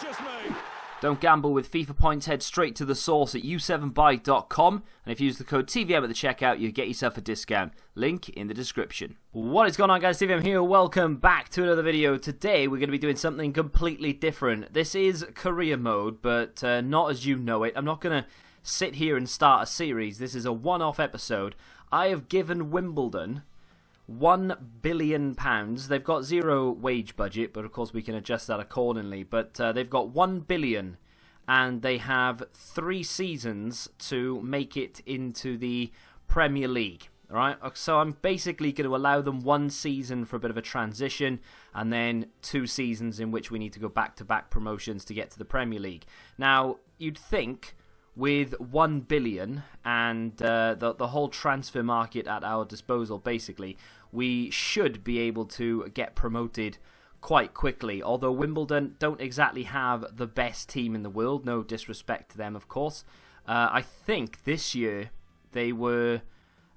Gracious me! Don't gamble with FIFA points. Head straight to the source at u7buy.com, and if you use the code TVM at the checkout, you get yourself a discount. Link in the description. What is going on, guys? TVM here. Welcome back to another video. Today we're going to be doing something completely different. This is career mode, but not as you know it. I'm not going to sit here and start a series. This is a one-off episode. I have given Wimbledon £1 billion. They've got zero wage budget, but of course we can adjust that accordingly. But they've got 1 billion, and they have 3 seasons to make it into the Premier League. All right, so I'm basically going to allow them 1 season for a bit of a transition, and then 2 seasons in which we need to go back-to-back promotions to get to the Premier League. Now, you'd think with 1 billion and the whole transfer market at our disposal, basically, we should be able to get promoted quite quickly. Although Wimbledon don't exactly have the best team in the world, no disrespect to them, of course. I think this year they were,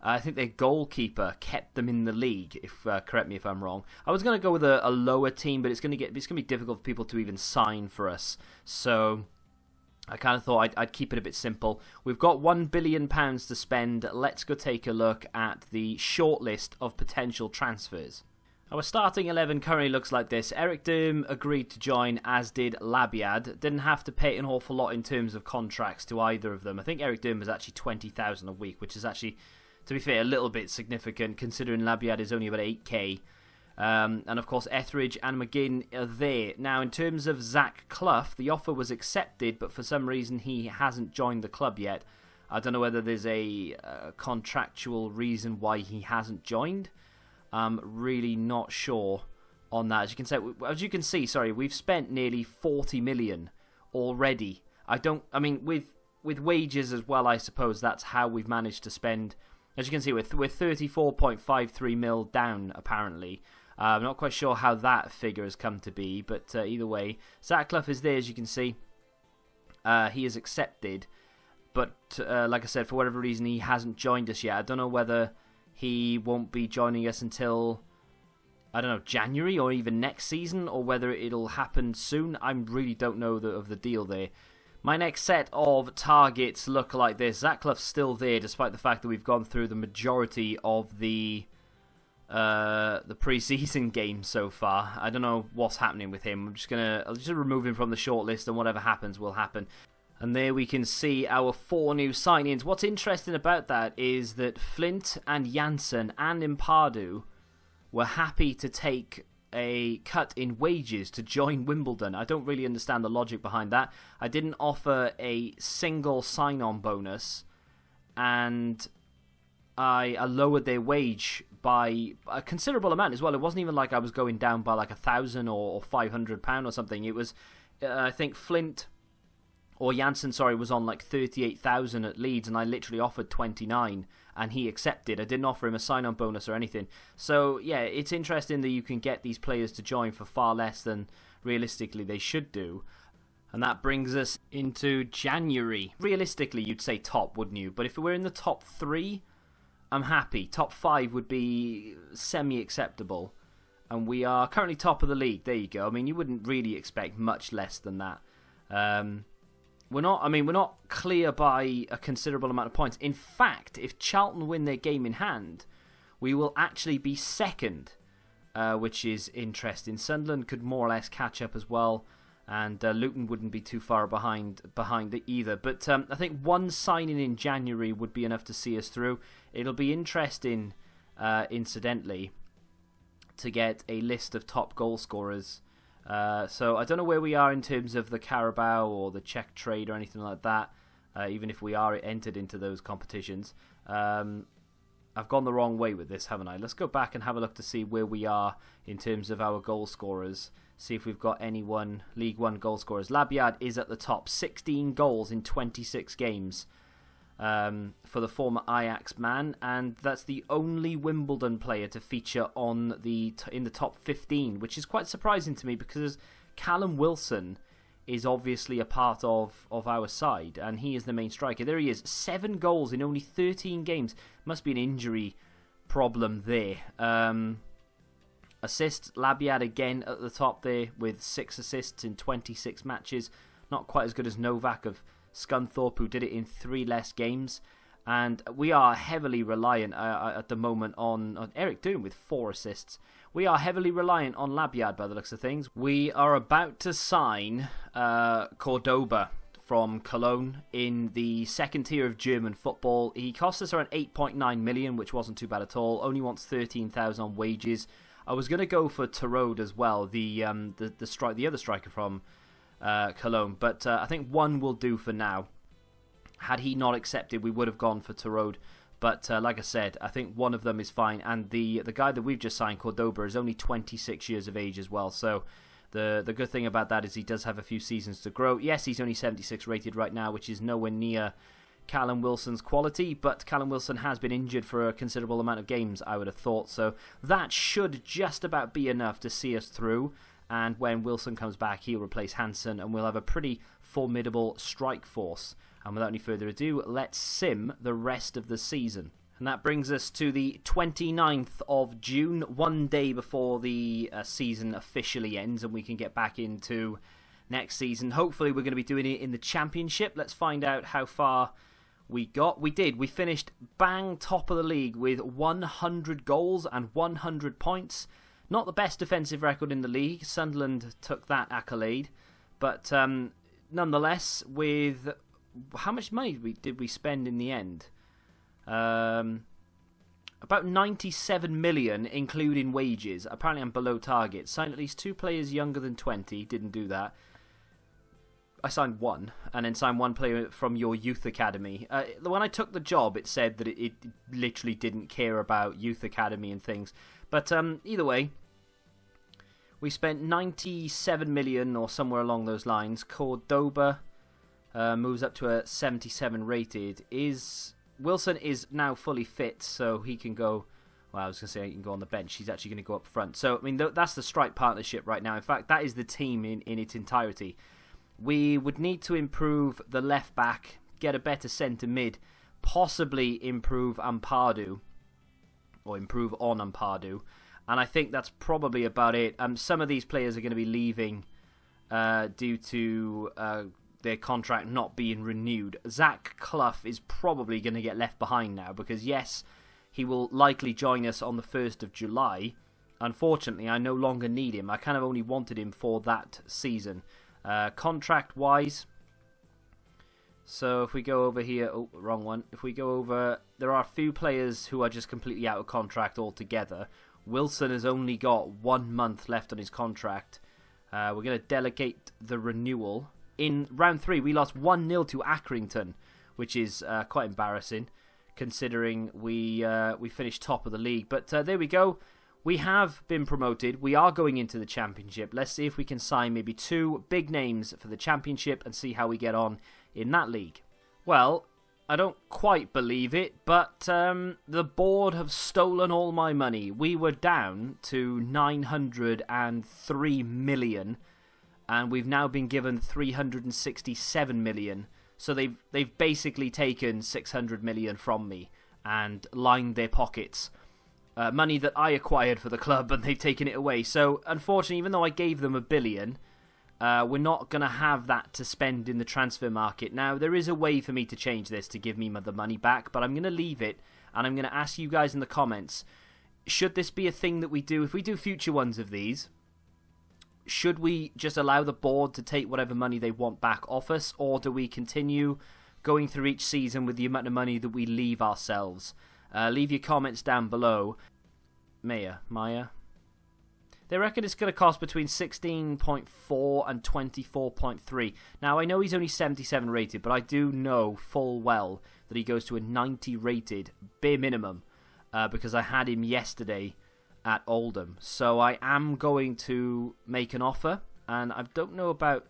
I think their goalkeeper kept them in the league. If correct me if I'm wrong. I was going to go with a lower team, but it's going to be difficult for people to even sign for us. So I kind of thought I'd keep it a bit simple. We've got £1 billion to spend. Let's go take a look at the shortlist of potential transfers. Our starting 11 currently looks like this. Eric Durm agreed to join, as did Labiad. Didn't have to pay an awful lot in terms of contracts to either of them. I think Eric Durm was actually 20,000 a week, which is actually, to be fair, a little bit significant considering Labiad is only about 8k. And of course Etheridge and McGinn are there. Now in terms of Zach Clough, the offer was accepted, but for some reason he hasn't joined the club yet. I don't know whether there's a contractual reason why he hasn't joined. I'm really not sure on that. As you can see, sorry, we've spent nearly 40 million already. I mean with wages as well, I suppose that's how we've managed to spend. As you can see, we're 34.53 mil down apparently. I'm not quite sure how that figure has come to be, but either way, Zach Clough is there, as you can see. He is accepted, but like I said, for whatever reason, he hasn't joined us yet. I don't know whether he won't be joining us until, I don't know, January or even next season, or whether it'll happen soon. I really don't know of the deal there. My next set of targets look like this. Zach Clough's still there, despite the fact that we've gone through the majority of the pre-season games so far. I don't know what's happening with him. I'll just remove him from the shortlist, and whatever happens will happen. And there we can see our 4 new signings. What's interesting about that is that Flint and Janssen and Impardu were happy to take a cut in wages to join Wimbledon. I don't really understand the logic behind that. I didn't offer a single sign-on bonus, and I lowered their wage by a considerable amount as well. It wasn't even like I was going down by like £1,000 or £500 or something. It was, I think Flint or Janssen, sorry, was on like 38,000 at Leeds, and I literally offered 29, and he accepted. I didn't offer him a sign-on bonus or anything. So yeah, it's interesting that you can get these players to join for far less than realistically they should do. And that brings us into January. Realistically, you'd say top, wouldn't you? But if we're in the top 3, I'm happy. Top 5 would be semi-acceptable. And we are currently top of the league. There you go. I mean, you wouldn't really expect much less than that. We're not clear by a considerable amount of points. In fact, if Charlton win their game in hand, we will actually be second, which is interesting. Sunderland could more or less catch up as well, and Luton wouldn't be too far behind it either. But I think 1 signing in January would be enough to see us through. It'll be interesting, incidentally, to get a list of top goal scorers. So I don't know where we are in terms of the Carabao or the Czech trade or anything like that, even if we are entered into those competitions. I've gone the wrong way with this, haven't I? Let's go back and have a look to see where we are in terms of our goal scorers. See if we've got anyone, League One goal scorers. Labiad is at the top, 16 goals in 26 games for the former Ajax man, and that's the only Wimbledon player to feature in the top 15, which is quite surprising to me because Callum Wilson is obviously a part of our side, and he is the main striker. There he is, 7 goals in only 13 games. Must be an injury problem there. Assists, Labiad again at the top there with 6 assists in 26 matches. Not quite as good as Novak of Scunthorpe, who did it in 3 less games. And we are heavily reliant at the moment on Eric Doom with 4 assists. We are heavily reliant on Labiad by the looks of things. We are about to sign Cordoba from Cologne in the second tier of German football. He cost us around 8.9 million, which wasn't too bad at all. Only wants 13,000 on wages. I was going to go for Tarode as well, the other striker from Cologne, but I think one will do for now. Had he not accepted, we would have gone for Tarode. But like I said, I think one of them is fine. And the guy that we've just signed, Cordoba, is only 26 years of age as well. So the good thing about that is he does have a few seasons to grow. Yes, he's only 76 rated right now, which is nowhere near Callum Wilson's quality. But Callum Wilson has been injured for a considerable amount of games, I would have thought. So that should just about be enough to see us through. And when Wilson comes back, he'll replace Hansen, and we'll have a pretty formidable strike force. And without any further ado, let's sim the rest of the season. And that brings us to the 29th of June, one day before the season officially ends, and we can get back into next season. Hopefully we're going to be doing it in the Championship. Let's find out how far we got. We did. We finished bang top of the league with 100 goals and 100 points. Not the best defensive record in the league. Sunderland took that accolade. But nonetheless, with how much money did we spend in the end? About 97 million, including wages. Apparently I'm below target. Signed at least 2 players younger than 20. Didn't do that. I signed 1, and then signed 1 player from your youth academy. When I took the job, it said that it literally didn't care about youth academy and things. But either way, we spent 97 million or somewhere along those lines. Cordoba moves up to a 77 rated. Wilson is now fully fit, so he can go. Well, I was going to say he can go on the bench. He's actually going to go up front. So I mean, that's the strike partnership right now. In fact, that is the team in its entirety. We would need to improve the left back, get a better centre mid, possibly improve Ampadu, or improve on Ampadu, and I think that's probably about it. Some of these players are going to be leaving due to their contract not being renewed. Zach Clough is probably going to get left behind now because, yes, he will likely join us on the 1st of July. Unfortunately, I no longer need him. I kind of only wanted him for that season. Contract-wise, so if we go over here, oh, wrong one. If we go over, there are a few players who are just completely out of contract altogether. Wilson has only got 1 month left on his contract. We're going to delegate the renewal. In round 3, we lost 1-0 to Accrington, which is quite embarrassing, considering we finished top of the league. But there we go. We have been promoted. We are going into the Championship. Let's see if we can sign maybe 2 big names for the Championship and see how we get on in that league. Well, I don't quite believe it, but the board have stolen all my money. We were down to 903 million, and we've now been given 367 million. So they've basically taken 600 million from me and lined their pockets. Money that I acquired for the club, and they've taken it away. So, unfortunately, even though I gave them $1 billion, we're not going to have that to spend in the transfer market. Now, there is a way for me to change this to give me the money back, but I'm going to leave it, and I'm going to ask you guys in the comments, should this be a thing that we do? If we do future ones of these, should we just allow the board to take whatever money they want back off us, or do we continue going through each season with the amount of money that we leave ourselves? Leave your comments down below. Maya. They reckon it's going to cost between 16.4 and 24.3. Now, I know he's only 77 rated, but I do know full well that he goes to a 90 rated, bare minimum, because I had him yesterday at Oldham. So I am going to make an offer, and I don't know about.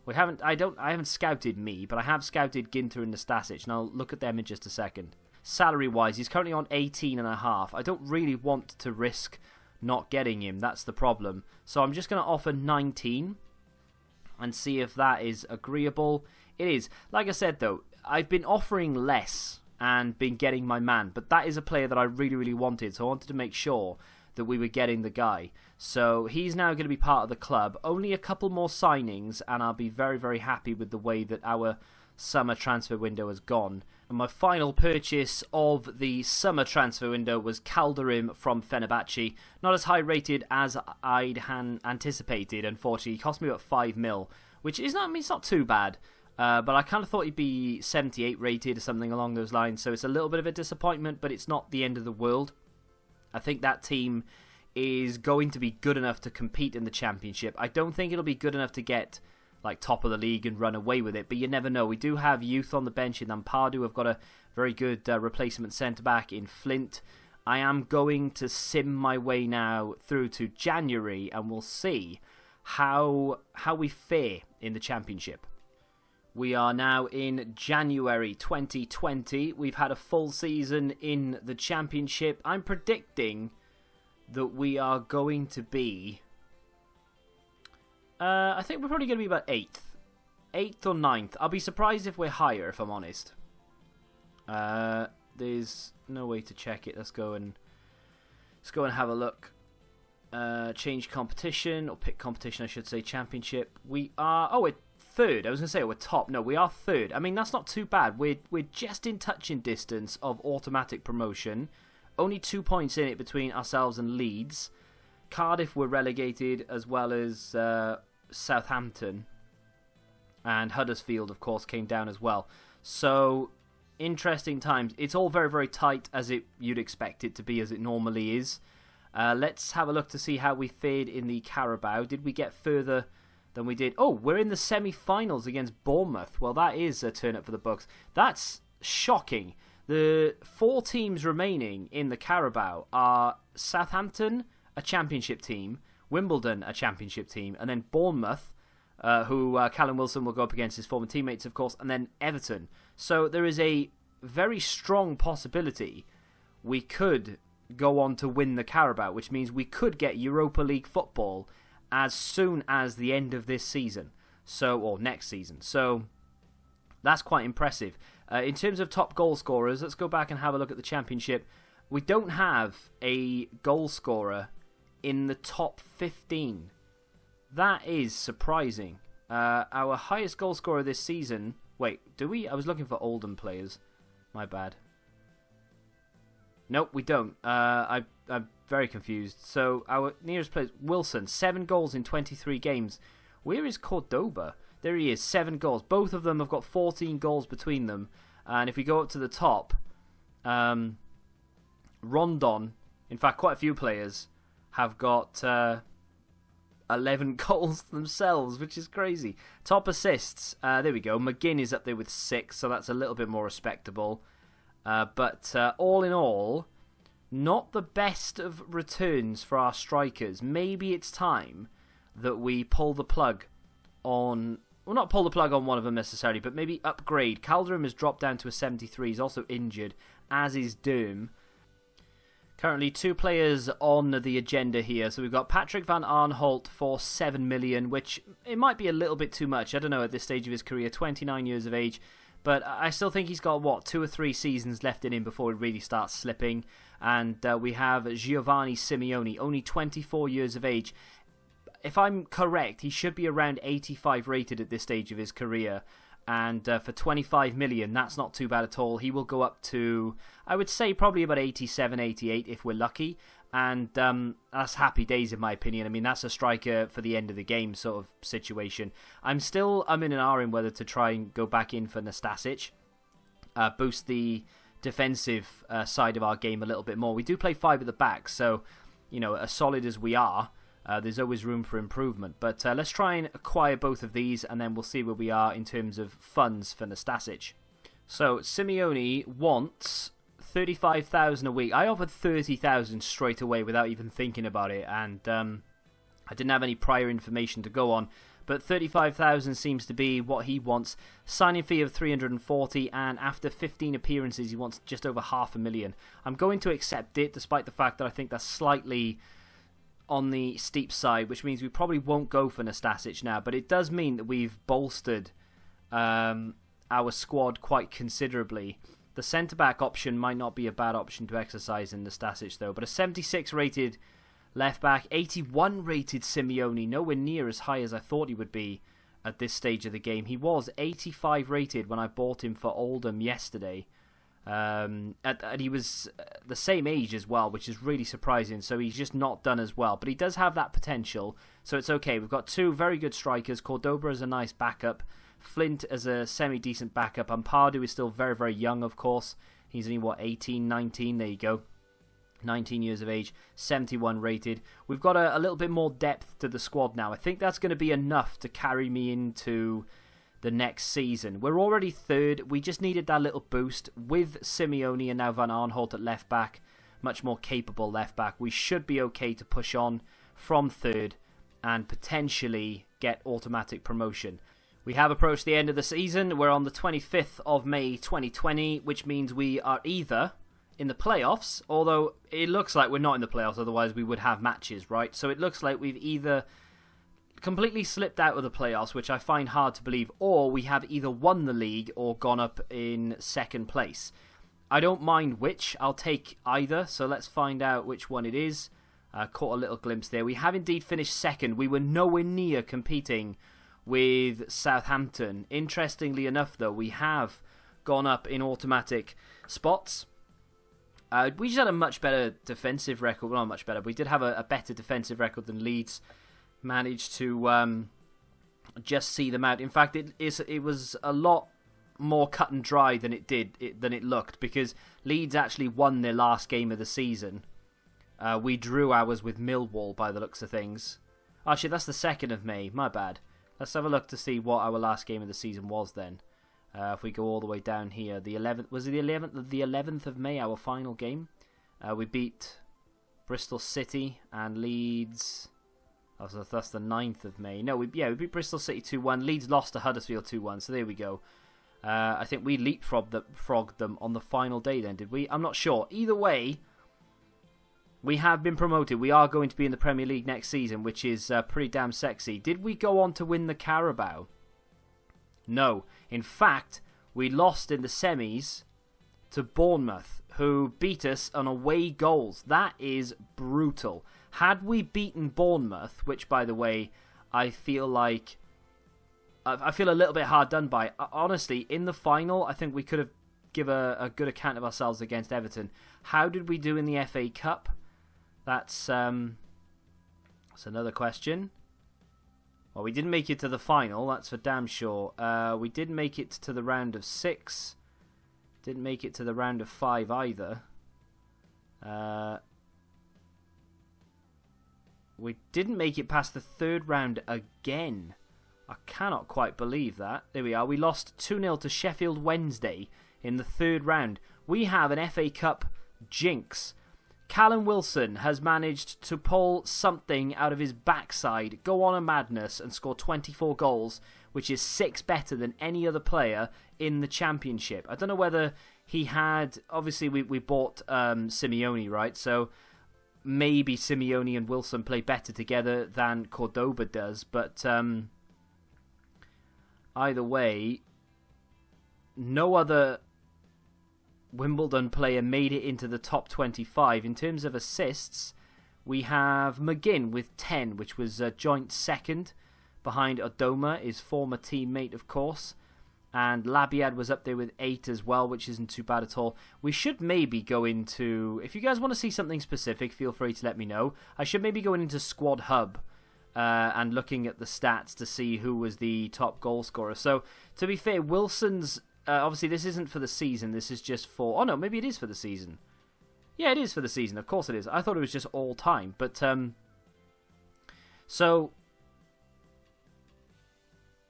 I haven't scouted me, but I have scouted Ginter and Nastasic, and I'll look at them in just a second. Salary-wise, he's currently on 18.5. I don't really want to risk not getting him. That's the problem. So I'm just going to offer 19 and see if that is agreeable. It is. Like I said, though, I've been offering less and been getting my man, but that is a player that I really, really wanted, so I wanted to make sure that we were getting the guy. So he's now going to be part of the club. Only a couple more signings, and I'll be very, very happy with the way that our summer transfer window has gone. And my final purchase of the summer transfer window was Calderim from Fenerbahce. Not as high rated as I'd anticipated, unfortunately. He cost me about 5 mil, which is not, I mean, it's not too bad. But I kind of thought he'd be 78 rated or something along those lines. So it's a little bit of a disappointment, but it's not the end of the world. I think that team is going to be good enough to compete in the Championship. I don't think it'll be good enough to get like top of the league and run away with it, but you never know. We do have youth on the bench in Ampadu. I've got a very good replacement centre-back in Flint. I am going to sim my way now through to January, and we'll see how we fare in the Championship. We are now in January 2020. We've had a full season in the Championship. I'm predicting that we are going to be... I think we're probably going to be about 8th. 8th or 9th. I'll be surprised if we're higher, if I'm honest. There's no way to check it. Let's go and have a look. Change competition, or pick competition, I should say. Championship. We are... Oh, we're 3rd. I was going to say we're top. No, we are 3rd. I mean, that's not too bad. We're just in touching distance of automatic promotion. Only 2 points in it between ourselves and Leeds. Cardiff were relegated, as well as Southampton. And Huddersfield, of course, came down as well. So, interesting times. It's all very, very tight, as you'd expect it to be, as it normally is. Let's have a look to see how we fared in the Carabao. Did we get further than we did? Oh, we're in the semi-finals against Bournemouth. Well, that is a turn up for the books. That's shocking. The 4 teams remaining in the Carabao are Southampton, a Championship team, Wimbledon, a Championship team, and then Bournemouth, who Callum Wilson will go up against his former teammates, of course, and then Everton. So there is a very strong possibility we could go on to win the Carabao, which means we could get Europa League football as soon as the end of this season, or next season. So that's quite impressive. In terms of top goal scorers, let's go back and have a look at the Championship. We don't have a goal scorer in the top 15. That is surprising. Our highest goal scorer this season... Wait, do we? I was looking for Oldham players. My bad. Nope, we don't. I'm very confused. So, our nearest player is Wilson. 7 goals in 23 games. Where is Cordoba? There he is, 7 goals. Both of them have got 14 goals between them. And if we go up to the top, Rondon, in fact, quite a few players, have got 11 goals themselves, which is crazy. Top assists, there we go. McGinn is up there with 6, so that's a little bit more respectable. But all in all, not the best of returns for our strikers. Maybe it's time that we pull the plug on... Well, not pull the plug on one of them necessarily, but maybe upgrade. Calderim has dropped down to a 73. He's also injured, as is Doom. Currently 2 players on the agenda here. So we've got Patrick van Aanholt for 7 million, which it might be a little bit too much. I don't know at this stage of his career, 29 years of age. But I still think he's got, what, 2 or 3 seasons left in him before he really starts slipping. And we have Giovanni Simeone, only 24 years of age. If I'm correct, he should be around 85 rated at this stage of his career. And for 25 million, that's not too bad at all. He will go up to, I would say, probably about 87, 88 if we're lucky. And that's happy days in my opinion. I mean, that's a striker for the end of the game sort of situation. I'm in an R in whether to try and go back in for Nastasic. Boost the defensive side of our game a little bit more. We do play 5 at the back, so, you know, as solid as we are, there's always room for improvement. But let's try and acquire both of these, and then we'll see where we are in terms of funds for Nastasic. So, Simeone wants 35,000 a week. I offered 30,000 straight away without even thinking about it, and I didn't have any prior information to go on. But 35,000 seems to be what he wants. Signing fee of 340, and after 15 appearances, he wants just over 500,000. I'm going to accept it, despite the fact that I think that's slightly on the steep side, which means we probably won't go for Nastasic now. But it does mean that we've bolstered our squad quite considerably. The centre-back option might not be a bad option to exercise in Nastasic, though. But a 76 rated Left back, 81 rated Simeone, nowhere near as high as I thought he would be at this stage of the game. He was 85 rated when I bought him for Oldham yesterday. And he was the same age as well, which is really surprising. So he's just not done as well. But he does have that potential, so it's okay. We've got two very good strikers. Cordoba as a nice backup. Flint as a semi-decent backup. And Pardew is still very, very young, of course. He's only, what, 18, 19? There you go. 19 years of age, 71 rated. We've got a little bit more depth to the squad now. I think that's going to be enough to carry me into the next season. We're already third. We just needed that little boost with Simeone and now Van Aanholt at left back. Much more capable left back. We should be okay to push on from third and potentially get automatic promotion. We have approached the end of the season. We're on the 25th of May 2020, which means we are either in the playoffs, although it looks like we're not in the playoffs, otherwise we would have matches, right? So it looks like we've either completely slipped out of the playoffs, which I find hard to believe, or we have either won the league or gone up in second place. I don't mind which, I'll take either, so let's find out which one it is. Caught a little glimpse there. We have indeed finished second. We were nowhere near competing with Southampton. Interestingly enough, though, we have gone up in automatic spots. We just had a much better defensive record. Well, not much better. We did have a better defensive record than Leeds. Managed to just see them out. In fact, it was a lot more cut and dry than it looked, because Leeds actually won their last game of the season. We drew ours with Millwall by the looks of things. Actually, that's the 2nd of May. My bad. Let's have a look to see what our last game of the season was then. If we go all the way down here, the 11th was it the 11th of May, our final game. We beat Bristol City and Leeds. Oh, so that's the 9th of May. No, we beat Bristol City 2-1. Leeds lost to Huddersfield 2-1. So there we go. I think we leapfrogged them on the final day then, did we? I'm not sure. Either way, we have been promoted. We are going to be in the Premier League next season, which is pretty damn sexy. Did we go on to win the Carabao? No. In fact, we lost in the semis to Bournemouth, who beat us on away goals. That is brutal. Had we beaten Bournemouth, which, by the way, I feel a little bit hard done by. Honestly, in the final, I think we could have given a good account of ourselves against Everton. How did we do in the FA Cup? That's another question. Well, we didn't make it to the final, that's for damn sure. We did make it to the round of 6. Didn't make it to the round of 5 either. We didn't make it past the 3rd round again. I cannot quite believe that. There we are. We lost 2-0 to Sheffield Wednesday in the 3rd round. We have an FA Cup jinx. Callum Wilson has managed to pull something out of his backside, go on a madness and score 24 goals, which is 6 better than any other player in the Championship. I don't know whether he had... Obviously, we bought Simeone, right? So maybe Simeone and Wilson play better together than Cordoba does. But either way, no other Wimbledon player made it into the top 25. In terms of assists, we have McGinn with 10, which was a joint 2nd behind Odoma, his former teammate, of course. And Labiad was up there with 8 as well, which isn't too bad at all. We should maybe go into... If you guys want to see something specific, feel free to let me know. I should maybe go into Squad Hub and looking at the stats to see who was the top goal scorer. So, to be fair, Wilson's... obviously, this isn't for the season. This is just for... Oh, no, maybe it is for the season. Yeah, it is for the season. Of course it is. I thought it was just all time. But, so...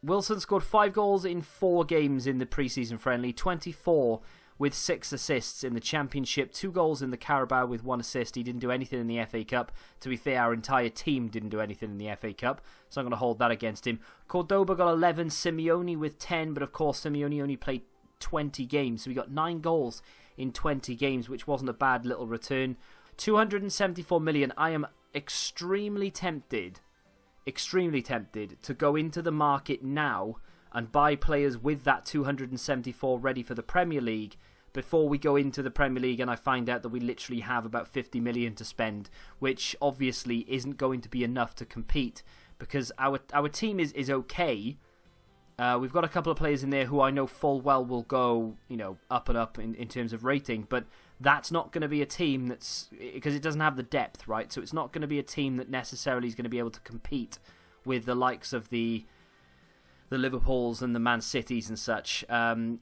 Wilson scored 5 goals in 4 games in the pre-season friendly. 24 with 6 assists in the Championship. 2 goals in the Carabao with 1 assist. He didn't do anything in the FA Cup. To be fair, our entire team didn't do anything in the FA Cup, so I'm going to hold that against him. Cordoba got 11. Simeone with 10, but of course Simeone only played 20 games, so we got 9 goals in 20 games, which wasn't a bad little return. 274 million. I am extremely tempted to go into the market now and buy players with that 274 ready for the Premier League, before we go into the Premier League and I find out that we literally have about 50 million to spend, which obviously isn't going to be enough to compete, because our team is okay. We've got a couple of players in there who I know full well will go, you know, up and up in terms of rating, but that's not going to be a team that's, because it doesn't have the depth, right? So it's not going to be a team that necessarily is going to be able to compete with the likes of the Liverpools and the Man Cities and such.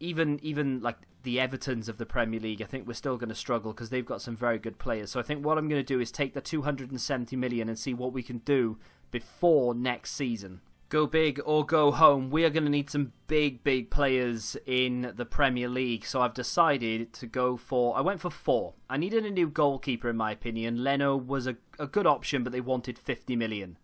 Even like the Evertons of the Premier League, I think we're still going to struggle because they've got some very good players. So I think what I'm going to do is take the 270 million and see what we can do before next season. Go big or go home. We are going to need some big players in the Premier League. So I've decided to go for... I went for 4. I needed a new goalkeeper, in my opinion. Leno was a good option, but they wanted 50 million.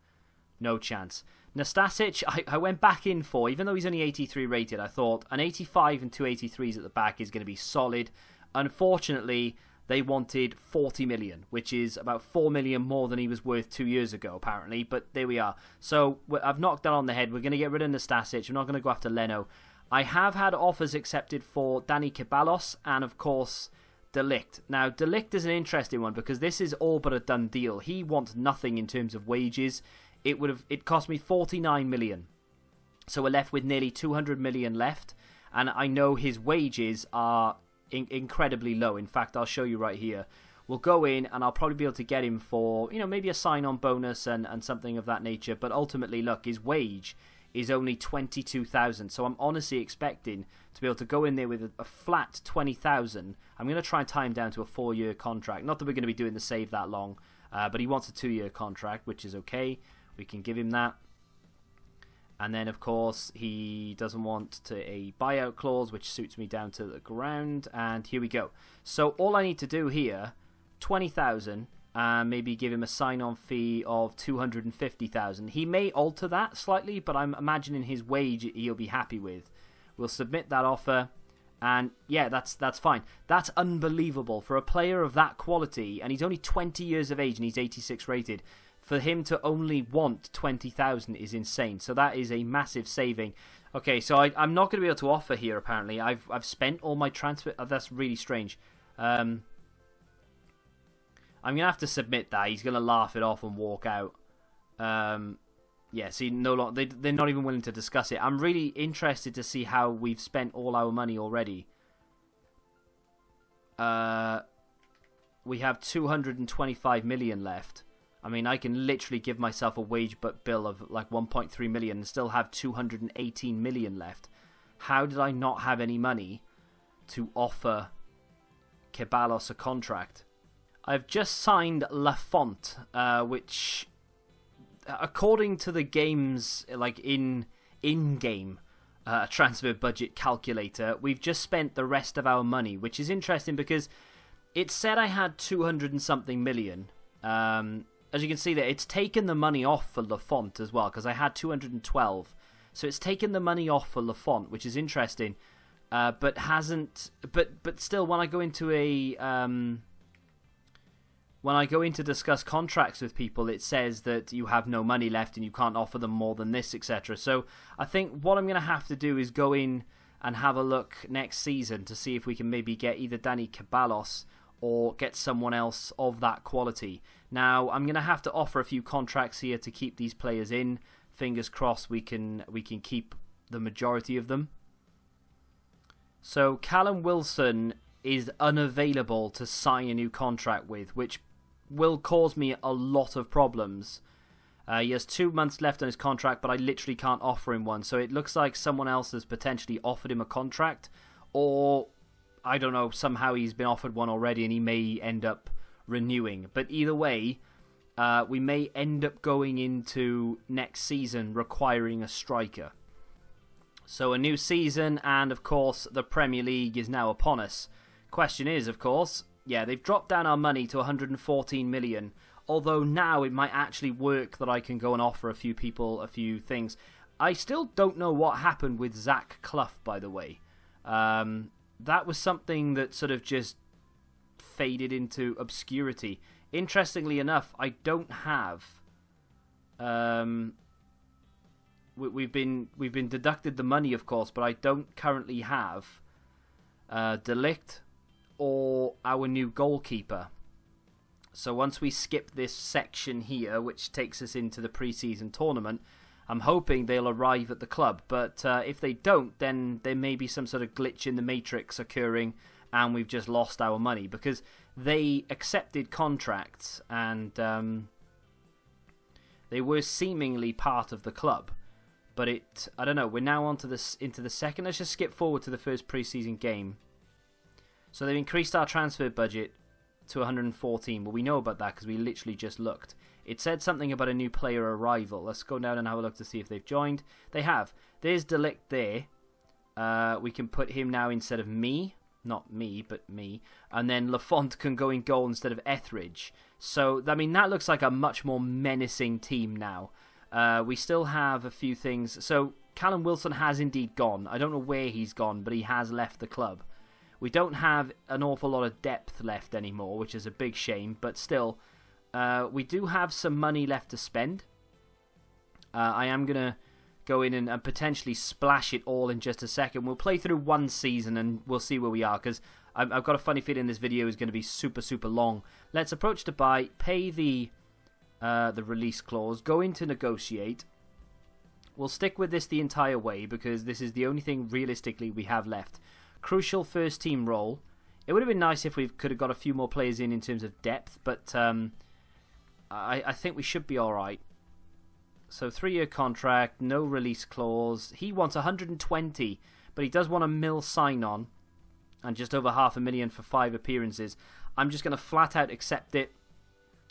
No chance. Nastasic, I went back in for, even though he's only 83 rated, I thought an 85 and 2 83s at the back is going to be solid. Unfortunately, they wanted 40 million, which is about 4 million more than he was worth 2 years ago, apparently. But there we are. So I've knocked that on the head. We're going to get rid of Nastasic. We're not going to go after Leno. I have had offers accepted for Dani Ceballos and, of course, De Ligt. Now, De Ligt is an interesting one because this is all but a done deal. He wants nothing in terms of wages. It cost me 49 million. So we're left with nearly 200 million left. And I know his wages are incredibly low. In fact, I'll show you right here. We'll go in and I'll probably be able to get him for, you know, maybe a sign-on bonus and something of that nature. But ultimately, look, his wage is only 22,000. So I'm honestly expecting to be able to go in there with a flat 20,000. I'm going to try and tie him down to a 4-year contract. Not that we're going to be doing the save that long. But he wants a 2-year contract, which is okay. We can give him that. And then, of course, he doesn't want a buyout clause, which suits me down to the ground. And here we go. So all I need to do here, 20,000, maybe give him a sign-on fee of 250,000. He may alter that slightly, but I'm imagining his wage he'll be happy with. We'll submit that offer. And yeah, that's fine. That's unbelievable for a player of that quality. And he's only 20 years of age and he's 86 rated. For him to only want 20,000 is insane. So that is a massive saving. Okay, so I'm not going to be able to offer here, apparently. I've spent all my transfer... that's really strange. I'm going to have to submit that. He's going to laugh it off and walk out. Yeah, see, they're not even willing to discuss it. I'm really interested to see how we've spent all our money already. We have 225 million left. I mean, I can literally give myself a wage bill of like 1.3 million and still have 218 million left. How did I not have any money to offer Ceballos a contract? I've just signed Lafont, which, according to the game's like in-game transfer budget calculator, we've just spent the rest of our money, which is interesting because it said I had 200 and something million. As you can see there, it's taken the money off for Lafont as well, because I had 212. So it's taken the money off for Lafont, which is interesting, but hasn't. But still, when I go into discuss contracts with people, it says that you have no money left and you can't offer them more than this, etc. So I think what I'm going to have to do is go in and have a look next season to see if we can maybe get either Dani Ceballos or get someone else of that quality. Now, I'm going to have to offer a few contracts here to keep these players in. Fingers crossed we can keep the majority of them. So, Callum Wilson is unavailable to sign a new contract with, which will cause me a lot of problems. He has 2 months left on his contract, but I literally can't offer him one. So it looks like someone else has potentially offered him a contract, or I don't know, somehow he's been offered one already and he may end up renewing. But either way, we may end up going into next season requiring a striker. So a new season, and of course the Premier League is now upon us. Question is, of course, yeah, they've dropped down our money to 114 million. Although now it might actually work that I can go and offer a few people a few things. I still don't know what happened with Zach Clough, by the way. That was something that sort of just faded into obscurity. Interestingly enough, I don't have. We've been deducted the money, of course, but I don't currently have De Ligt, or our new goalkeeper. So once we skip this section here, which takes us into the pre-season tournament, I'm hoping they'll arrive at the club. But if they don't, then there may be some sort of glitch in the matrix occurring and we've just lost our money. Because they accepted contracts and they were seemingly part of the club. But I don't know, we're now into the second. Let's just skip forward to the first pre-season game. So they've increased our transfer budget to 114. Well, we know about that because we literally just looked. It said something about a new player arrival. Let's go down and have a look to see if they've joined. They have. There's Delict there. We can put him now instead of me. Not me, but me. And then Lafont can go in goal instead of Etheridge. So, I mean, that looks like a much more menacing team now. We still have a few things. So, Callum Wilson has indeed gone. I don't know where he's gone, but he has left the club. We don't have an awful lot of depth left anymore, which is a big shame. But still, we do have some money left to spend. I am going to go in and potentially splash it all in just a second. We'll play through one season and we'll see where we are. Because I've got a funny feeling this video is going to be super, super long. Let's approach to buy, pay the release clause, go into negotiate. We'll stick with this the entire way because this is the only thing realistically we have left. Crucial first team role. It would have been nice if we could have got a few more players in terms of depth, but I think we should be alright. So 3-year contract, no release clause. He wants 120, but he does want a mil sign-on and just over $500,000 for 5 appearances. I'm just going to flat out accept it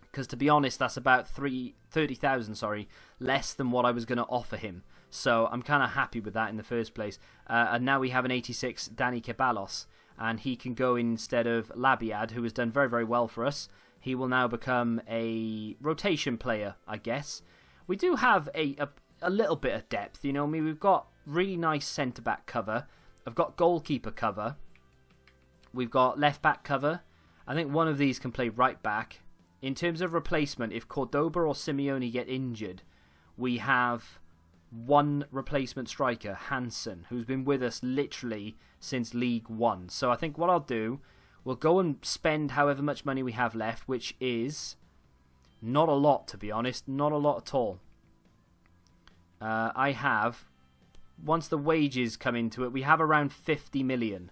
because, to be honest, that's about 30,000 less than what I was going to offer him. So I'm kind of happy with that in the first place. And now we have an 86 Dani Ceballos, and he can go instead of Labiad, who has done very, very well for us. He will now become a rotation player, I guess. We do have a little bit of depth, you know. I mean, we've got really nice centre-back cover. I've got goalkeeper cover. We've got left-back cover. I think one of these can play right-back. In terms of replacement, if Cordoba or Simeone get injured, we have one replacement striker, Hansen, who's been with us literally since League One. So I think what I'll do, we'll go and spend however much money we have left, which is not a lot, to be honest. Not a lot at all. I have, once the wages come into it, we have around 50 million.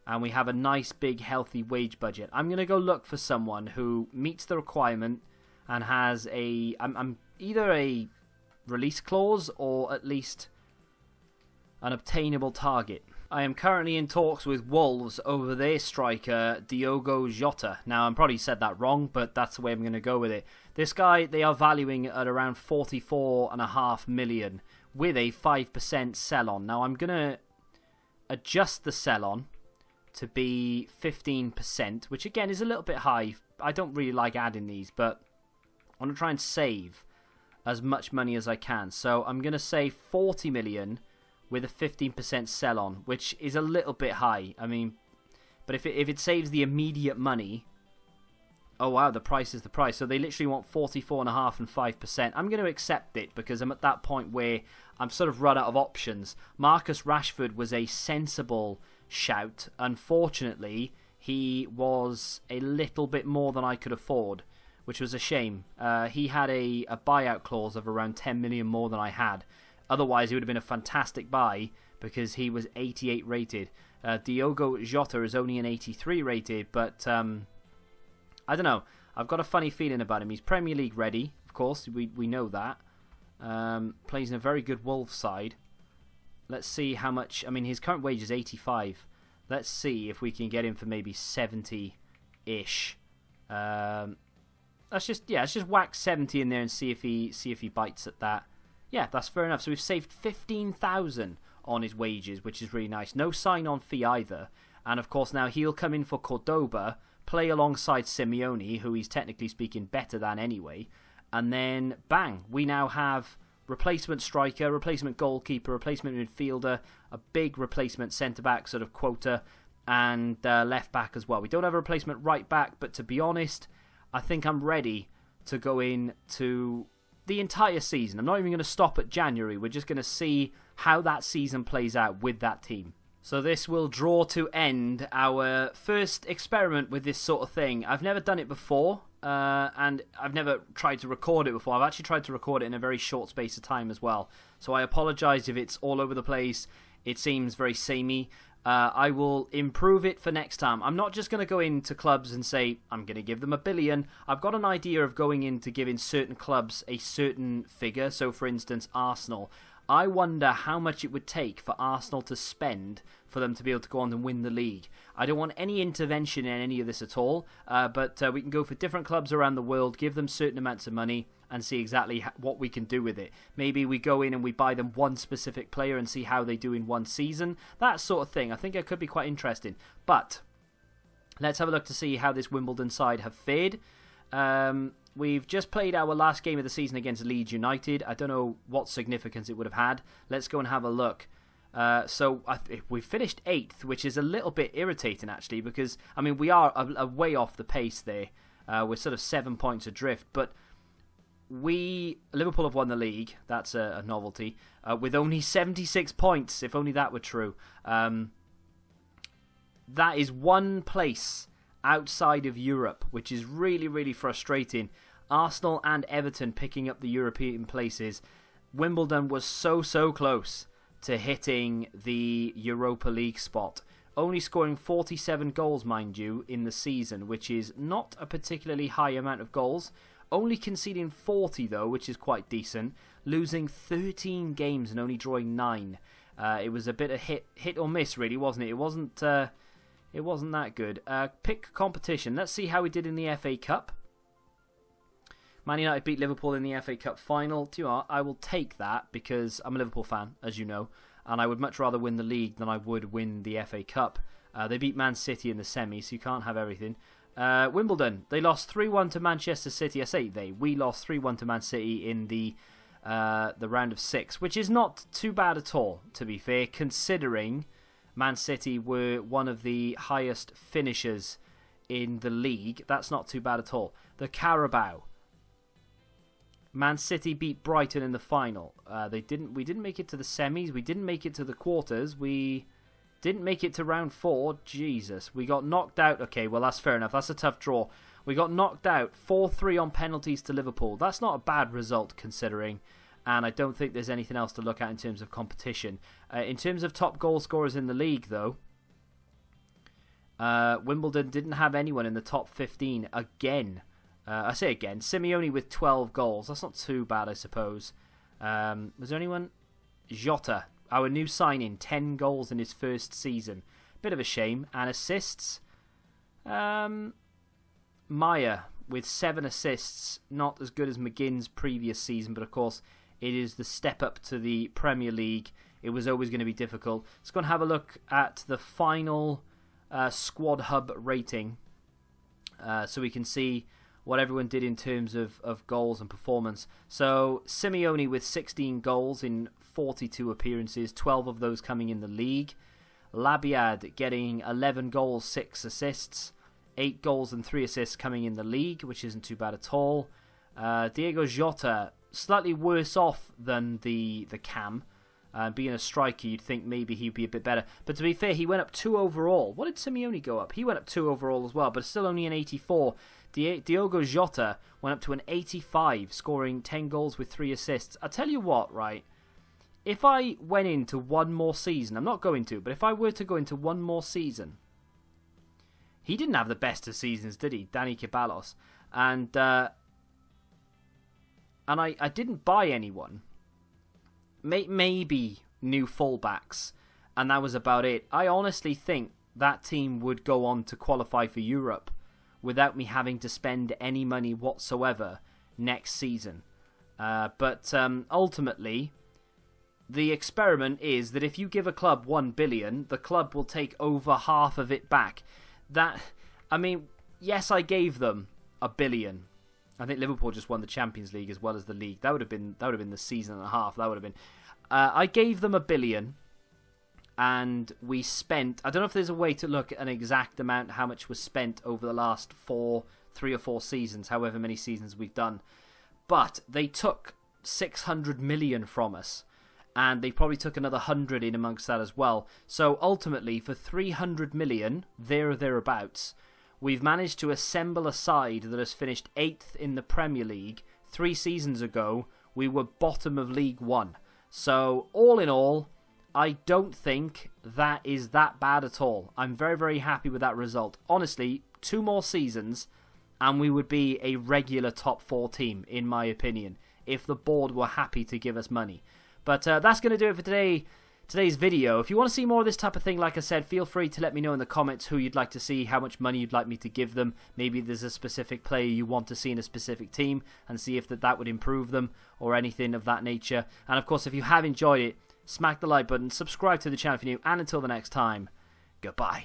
And we have a nice, big, healthy wage budget. I'm going to go look for someone who meets the requirement and has I'm either a release clause or at least an obtainable target. I am currently in talks with Wolves over their striker, Diogo Jota. Now, I probably said that wrong, but that's the way I'm going to go with it. This guy, they are valuing at around 44.5 million with a 5% sell-on. Now, I'm going to adjust the sell-on to be 15%, which again is a little bit high. I don't really like adding these, but I want to try and save as much money as I can. So I'm going to say 40 million with a 15% sell-on, which is a little bit high. I mean, but if it saves the immediate money, oh wow, the price is the price. So they literally want 44.5 and 5%. I'm going to accept it because I'm at that point where I'm sort of run out of options. Marcus Rashford was a sensible shout. Unfortunately, he was a little bit more than I could afford, which was a shame. He had a buyout clause of around 10 million more than I had. Otherwise, it would have been a fantastic buy because he was 88 rated. Diogo Jota is only an 83 rated, but I don't know. I've got a funny feeling about him. He's Premier League ready, of course. We know that. Plays in a very good Wolves side. Let's see how much. I mean, his current wage is 85. Let's see if we can get him for maybe 70-ish. Let's just whack 70 in there and see if he bites at that. Yeah, that's fair enough. So we've saved 15,000 on his wages, which is really nice. No sign-on fee either. And of course now he'll come in for Cordoba, play alongside Simeone, who he's technically speaking better than anyway. And then bang, we now have replacement striker, replacement goalkeeper, replacement midfielder, a big replacement centre-back sort of quota, and left-back as well. We don't have a replacement right-back, but to be honest, I think I'm ready to go in to the entire season. I'm not even going to stop at January. We're just going to see how that season plays out with that team. So this will draw to end our first experiment with this sort of thing. I've never done it before, and I've never tried to record it before. I've actually tried to record it in a very short space of time as well. So I apologise if it's all over the place. It seems very samey. I will improve it for next time. I'm not just going to go into clubs and say, I'm going to give them $1 billion. I've got an idea of going into giving certain clubs a certain figure. So, for instance, Arsenal. I wonder how much it would take for Arsenal to spend for them to be able to go on and win the league. I don't want any intervention in any of this at all, but we can go for different clubs around the world, give them certain amounts of money, and see exactly what we can do with it. Maybe we go in and we buy them one specific player and see how they do in one season. That sort of thing. I think it could be quite interesting. But let's have a look to see how this Wimbledon side have fared. We've just played our last game of the season against Leeds United. I don't know what significance it would have had. Let's go and have a look. So we finished 8th, which is a little bit irritating actually, because I mean we are a way off the pace there. We're sort of 7 points adrift, but Liverpool have won the league. That's a novelty. With only 76 points, if only that were true. That is one place outside of Europe, which is really, really frustrating. Arsenal and Everton picking up the European places. Wimbledon was so close to hitting the Europa League spot. Only scoring 47 goals, mind you, in the season, which is not a particularly high amount of goals. Only conceding 40, though, which is quite decent. Losing 13 games and only drawing 9. It was a bit of hit or miss, really, wasn't it? It wasn't that good. Pick competition. Let's see how we did in the FA Cup. Man United beat Liverpool in the FA Cup final. Do you know what? I will take that because I'm a Liverpool fan, as you know, and I would much rather win the league than I would win the FA Cup. They beat Man City in the semi, so you can't have everything. Wimbledon, they lost 3-1 to Manchester City. I say they. We lost 3-1 to Man City in the round of 6, which is not too bad at all, to be fair, considering Man City were one of the highest finishers in the league. That's not too bad at all. The Carabao. Man City beat Brighton in the final. We didn't make it to the semis. We didn't make it to the quarters. We didn't make it to round 4. Jesus. We got knocked out. Okay, well, that's fair enough. That's a tough draw. We got knocked out 4-3 on penalties to Liverpool. That's not a bad result considering. And I don't think there's anything else to look at in terms of competition. In terms of top goal scorers in the league, though, Wimbledon didn't have anyone in the top 15 again. I say again, Simeone with 12 goals. That's not too bad, I suppose. Was there anyone? Jota, our new signing, 10 goals in his first season. Bit of a shame. And assists? Maya with 7 assists. Not as good as McGinn's previous season, but of course it is the step up to the Premier League. It was always going to be difficult. Let's go and have a look at the final Squad Hub rating so we can see what everyone did in terms of goals and performance. So Simeone with 16 goals in 42 appearances, 12 of those coming in the league. Labiad getting 11 goals, 6 assists, 8 goals and 3 assists coming in the league, which isn't too bad at all. Diego Jota, slightly worse off than the Cam. Being a striker, you'd think maybe he'd be a bit better. But to be fair, he went up 2 overall. What did Simeone go up? He went up 2 overall as well, but still only an 84. Diogo Jota went up to an 85, scoring 10 goals with 3 assists. I'll tell you what, right? If I went into one more season, I'm not going to, but if I were to go into one more season, he didn't have the best of seasons, did he? Dani Ceballos. And I didn't buy anyone. Maybe new fullbacks, and that was about it. I honestly think that team would go on to qualify for Europe without me having to spend any money whatsoever next season. But ultimately, the experiment is that if you give a club 1 billion, the club will take over half of it back. I mean, yes, I gave them $1 billion. I think Liverpool just won the Champions League as well as the league. That would have been the season and a half. That would have been. I gave them $1 billion, and we spent. I don't know if there's a way to look at an exact amount how much was spent over the last 3 or 4 seasons, however many seasons we've done. But they took 600 million from us. and they probably took another 100 in amongst that as well. So ultimately, for 300 million, there or thereabouts, we've managed to assemble a side that has finished 8th in the Premier League. 3 seasons ago, we were bottom of League One. So all in all, I don't think that is that bad at all. I'm very, very happy with that result. Honestly, 2 more seasons and we would be a regular top 4 team, in my opinion, if the board were happy to give us money. But that's going to do it for today's video. If you want to see more of this type of thing, like I said, feel free to let me know in the comments who you'd like to see, how much money you'd like me to give them. Maybe there's a specific player you want to see in a specific team and see if that would improve them or anything of that nature. And of course, if you have enjoyed it, smack the like button, subscribe to the channel if you're new, and until the next time, goodbye.